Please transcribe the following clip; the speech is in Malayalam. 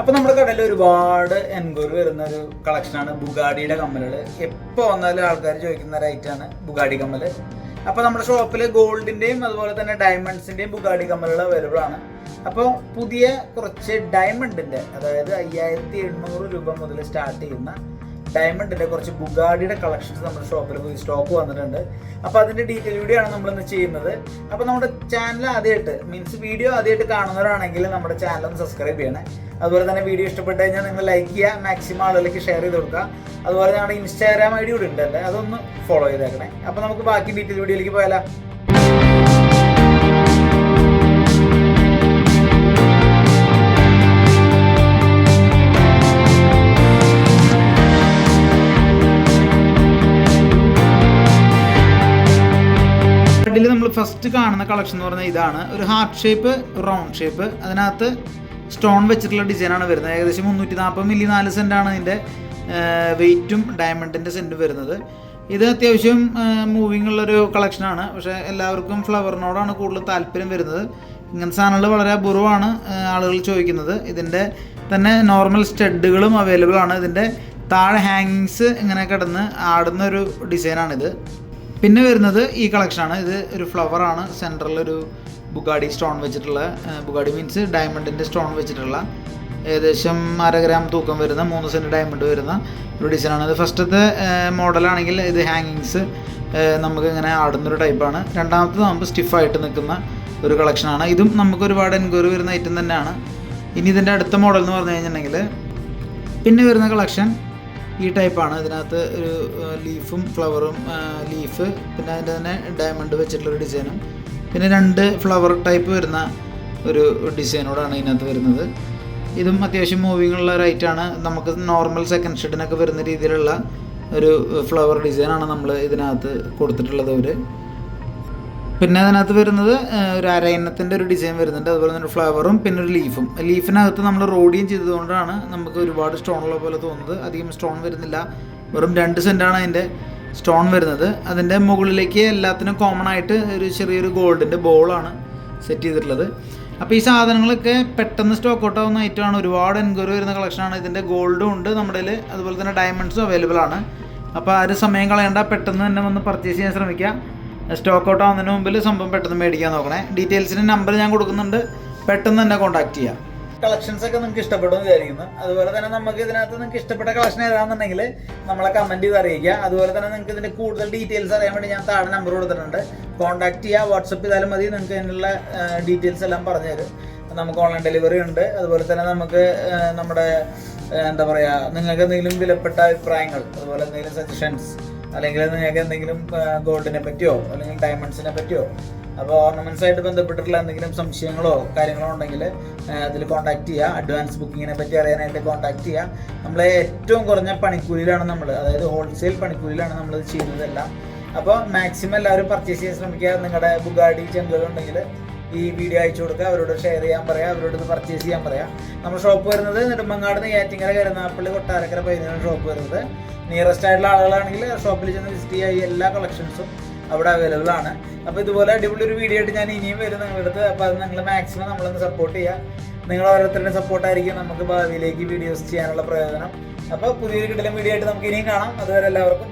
അപ്പോൾ നമ്മുടെ കടയിൽ ഒരുപാട് എൻക്വയറി വരുന്ന ഒരു കളക്ഷനാണ് ബുഗാഡിയുടെ കമ്മലുകൾ. എപ്പോൾ വന്നാലും ആൾക്കാർ ചോദിക്കുന്ന ഒരു ഐറ്റമാണ് ബുഗാഡി കമ്മൽ. അപ്പോൾ നമ്മുടെ ഷോപ്പിൽ ഗോൾഡിൻ്റെയും അതുപോലെ തന്നെ ഡയമണ്ട്സിൻ്റെയും ബുഗാഡി കമ്മലുകൾ അവൈലബിൾ ആണ്. അപ്പോൾ പുതിയ കുറച്ച് ഡയമണ്ടിൻ്റെ, അതായത് 5700 രൂപ മുതൽ സ്റ്റാർട്ട് ചെയ്യുന്ന ഡയമണ്ടിൻ്റെ കുറച്ച് ബുഗാഡിയുടെ കളക്ഷൻസ് നമ്മുടെ ഷോപ്പിൽ പോയി സ്റ്റോക്ക് വന്നിട്ടുണ്ട്. അപ്പോൾ അതിൻ്റെ ഡീറ്റെയിൽ വീഡിയോ ആണ് നമ്മളിന്ന് ചെയ്യുന്നത്. അപ്പോൾ നമ്മുടെ ചാനൽ ആദ്യമായിട്ട് വീഡിയോ ആദ്യമായിട്ട് കാണുന്നവരാണെങ്കിൽ നമ്മുടെ ചാനൽ ഒന്ന് സബ്സ്ക്രൈബ് ചെയ്യണേ. അതുപോലെ തന്നെ വീഡിയോ ഇഷ്ടപ്പെട്ട് കഴിഞ്ഞാൽ നിങ്ങൾ ലൈക്ക് ചെയ്യുക, മാക്സിമം ആളുകളിലേക്ക് ഷെയർ ചെയ്ത് കൊടുക്കുക. അതുപോലെ ഞങ്ങളുടെ ഇൻസ്റ്റാഗ്രാം ID കൂടി ഉണ്ടല്ലേ, അതൊന്ന് ഫോളോ ചെയ്തേക്കണേ. അപ്പോൾ നമുക്ക് ബാക്കി ഡീറ്റെയിൽ വീഡിയോയിലേക്ക് പോയാലോ. നമ്മൾ ഫസ്റ്റ് കാണുന്ന കളക്ഷൻ എന്ന് പറഞ്ഞാൽ ഇതാണ്. ഒരു ഹാർട്ട് ഷേപ്പ്, റൗണ്ട് ഷേപ്പ്, അതിനകത്ത് സ്റ്റോൺ വെച്ചിട്ടുള്ള ഡിസൈനാണ് വരുന്നത്. ഏകദേശം 340 മില്ലി 4 സെൻറ്റാണ് ഇതിൻ്റെ വെയ്റ്റും ഡയമണ്ടിൻ്റെ സെൻറ്റും വരുന്നത്. ഇത് അത്യാവശ്യം മൂവിങ് ഉള്ളൊരു കളക്ഷനാണ്. പക്ഷേ എല്ലാവർക്കും ഫ്ലവറിനോടാണ് കൂടുതൽ താല്പര്യം വരുന്നത്. ഇങ്ങനത്തെ സാധനങ്ങൾ വളരെ അപൂർവമാണ് ആളുകൾ ചോദിക്കുന്നത്. ഇതിൻ്റെ തന്നെ നോർമൽ സ്റ്റഡുകളും അവൈലബിൾ ആണ്. ഇതിൻ്റെ താഴെ ഹാങ്ങിങ്സ് ഇങ്ങനെ കിടന്ന് ആടുന്ന ഒരു ഡിസൈനാണിത്. പിന്നെ വരുന്നത് ഈ കളക്ഷനാണ്. ഇത് ഒരു ഫ്ലവറാണ്, സെൻറ്ററിലൊരു ബുഗാഡി സ്റ്റോൺ വെച്ചിട്ടുള്ള, ബുഗാഡി മീൻസ് ഡയമണ്ടിൻ്റെ സ്റ്റോൺ വെച്ചിട്ടുള്ള ഏകദേശം 1/2 ഗ്രാം തൂക്കം വരുന്ന 3 സെൻറ്റ് ഡയമണ്ട് വരുന്ന ഒരു ഡിസൈനാണ്. ഇത് ഫസ്റ്റത്തെ മോഡലാണെങ്കിൽ ഇത് ഹാങ്ങിങ്സ് നമുക്ക് ഇങ്ങനെ ആടുന്നൊരു ടൈപ്പാണ്. രണ്ടാമത്തത് നമുക്ക് സ്റ്റിഫായിട്ട് നിൽക്കുന്ന ഒരു കളക്ഷനാണ്. ഇതും നമുക്ക് ഒരുപാട് എൻക്വയറി വരുന്ന ഐറ്റം തന്നെയാണ്. ഇനി ഇതിൻ്റെ അടുത്ത മോഡൽ എന്ന് പറഞ്ഞു കഴിഞ്ഞിട്ടുണ്ടെങ്കിൽ പിന്നെ വരുന്ന കളക്ഷൻ ഈ ടൈപ്പാണ്. ഇതിനകത്ത് ഒരു ലീഫും ഫ്ലവറും, ലീഫ് പിന്നെ അതിൻ്റെ തന്നെ ഡയമണ്ട് വെച്ചിട്ടുള്ളൊരു ഡിസൈനും പിന്നെ 2 ഫ്ലവർ ടൈപ്പ് വരുന്ന ഒരു ഡിസൈനോടാണ് ഇതിനകത്ത് വരുന്നത്. ഇതും അത്യാവശ്യം മൂവിങ് ഉള്ള ഒരു ഐറ്റമാണ്. നമുക്ക് നോർമൽ സെക്കൻഡ് ഷെഡിനൊക്കെ വരുന്ന രീതിയിലുള്ള ഒരു ഫ്ലവർ ഡിസൈനാണ് നമ്മൾ ഇതിനകത്ത് കൊടുത്തിട്ടുള്ളത്. പിന്നെ അതിനകത്ത് വരുന്നത് ഒരു അരയന്നത്തിൻ്റെ ഒരു ഡിസൈൻ വരുന്നുണ്ട്. അതുപോലെ തന്നെ ഒരു ഫ്ലവറും പിന്നെ ഒരു ലീഫും. ലീഫിനകത്ത് നമ്മൾ റോഡിയം ചെയ്തതുകൊണ്ടാണ് നമുക്ക് ഒരുപാട് സ്റ്റോണുള്ള പോലെ തോന്നുന്നത്. അധികം സ്റ്റോൺ വരുന്നില്ല, വെറും 2 സെൻറ്റാണ് അതിൻ്റെ സ്റ്റോൺ വരുന്നത്. അതിൻ്റെ മുകളിലേക്ക് എല്ലാത്തിനും കോമൺ ആയിട്ട് ഒരു ചെറിയൊരു ഗോൾഡിൻ്റെ ബോളാണ് സെറ്റ് ചെയ്തിട്ടുള്ളത്. അപ്പോൾ ഈ സാധനങ്ങളൊക്കെ പെട്ടെന്ന് സ്റ്റോക്ക് ഔട്ട് ആവുന്ന ഐറ്റമാണ്. ഒരുപാട് എൻക്വയറി വരുന്ന കളക്ഷനാണ്. ഇതിൻ്റെ ഗോൾഡും ഉണ്ട് നമ്മുടെ കയ്യിൽ, അതുപോലെ തന്നെ ഡയമണ്ട്സും അവൈലബിൾ ആണ്. അപ്പോൾ ആരും സമയം കളയേണ്ട, പെട്ടെന്ന് തന്നെ വന്ന് പർച്ചേസ് ചെയ്യാൻ ശ്രമിക്കുക. സ്റ്റോക്ക് ഔട്ട് ആവുന്നതിന് മുമ്പിൽ സംഭവം പെട്ടെന്ന് മേടിക്കാൻ നോക്കണേ. ഡീറ്റെയിൽസിന് നമ്പർ ഞാൻ കൊടുക്കുന്നുണ്ട്, പെട്ടെന്ന് തന്നെ കോൺടാക്ട് ചെയ്യാം. കളക്ഷൻസ് ഒക്കെ നിങ്ങൾക്ക് ഇഷ്ടപ്പെടുമെന്ന് വിചാരിക്കുന്നു. അതുപോലെ തന്നെ നമുക്ക് ഇതിനകത്ത് നിങ്ങൾക്ക് ഇഷ്ടപ്പെട്ട കളക്ഷൻ ഏതാണെന്നുണ്ടെങ്കിൽ നമ്മളെ കമൻറ്റ് ചെയ്ത് അറിയിക്കുക. അതുപോലെ തന്നെ നിങ്ങൾക്ക് ഇതിൻ്റെ കൂടുതൽ ഡീറ്റെയിൽസ് അറിയാൻ വേണ്ടി ഞാൻ താഴെ നമ്പർ കൊടുത്തിട്ടുണ്ട്. കോൺടാക്ട് ചെയ്യുക, വാട്സപ്പ് ചെയ്താലും മതി. നിങ്ങൾക്ക് അതിനുള്ള ഡീറ്റെയിൽസ് എല്ലാം പറഞ്ഞു തരും. നമുക്ക് ഓൺലൈൻ ഡെലിവറി ഉണ്ട്. അതുപോലെ തന്നെ നമുക്ക് നമ്മുടെ എന്താ പറയുക, നിങ്ങൾക്ക് എന്തെങ്കിലും വിലപ്പെട്ട അഭിപ്രായങ്ങൾ, അതുപോലെ എന്തെങ്കിലും സജഷൻസ്, അല്ലെങ്കിൽ നിങ്ങൾക്ക് എന്തെങ്കിലും ഗോൾഡിനെ പറ്റിയോ അല്ലെങ്കിൽ ഡയമണ്ട്സിനെ പറ്റിയോ അപ്പോൾ ഓർണമെൻറ്റ്സ് ആയിട്ട് ബന്ധപ്പെട്ടിട്ടുള്ള എന്തെങ്കിലും സംശയങ്ങളോ കാര്യങ്ങളോ ഉണ്ടെങ്കിൽ അതിൽ കോൺടാക്ട് ചെയ്യുക. അഡ്വാൻസ് ബുക്കിങ്ങിനെ പറ്റി അറിയാനായിട്ട് കോൺടാക്ട് ചെയ്യുക. നമ്മളെ ഏറ്റവും കുറഞ്ഞ പണിക്കൂലിയിലാണ് അതായത് ഹോൾസെയിൽ പണിക്കൂലിയിലാണ് നമ്മളിത് ചെയ്യുന്നതെല്ലാം. അപ്പോൾ മാക്സിമം എല്ലാവരും പർച്ചേസ് ചെയ്യാൻ ശ്രമിക്കുക. നിങ്ങളുടെ ബുഗാഡി ചെങ്കുകളുണ്ടെങ്കിൽ ഈ വീഡിയോ അയച്ചു കൊടുക്കുക, അവരോട് ഷെയർ ചെയ്യാൻ പറയുക, അവരോട് ഇത് പർച്ചേസ് ചെയ്യാൻ പറയുക. നമ്മുടെ ഷോപ്പ് വരുന്നത് നെടുമങ്ങാട്, നെയ്യാറ്റിൻകര, കരുനാഗപ്പള്ളി, കൊട്ടാരക്കര, പൈനാണ് ഷോപ്പ് വരുന്നത്. നിയറസ്റ്റ് ആയിട്ടുള്ള ആളുകളാണെങ്കിൽ ഷോപ്പിൽ ചെന്ന് വിസിറ്റ് ചെയ്യുക. ഈ എല്ലാ കളക്ഷൻസും അവിടെ അവൈലബിൾ ആണ്. അപ്പോൾ ഇതുപോലെ അടിപൊളി ഒരു വീഡിയോ ആയിട്ട് ഞാൻ ഇനിയും വരും നിങ്ങളുടെ അടുത്ത്. അപ്പോൾ അത് നിങ്ങൾ മാക്സിമം നമ്മളൊന്ന് സപ്പോർട്ട് ചെയ്യുക. നിങ്ങൾ ഓരോരുത്തരുടെ സപ്പോർട്ടായിരിക്കും നമുക്ക് ഭാവിയിലേക്ക് വീഡിയോസ് ചെയ്യാനുള്ള പ്രയോജനം. അപ്പോൾ പുതിയൊരു കിടിലൻ വീഡിയോ ആയിട്ട് നമുക്ക് ഇനിയും കാണാം. അതുവരെ എല്ലാവർക്കും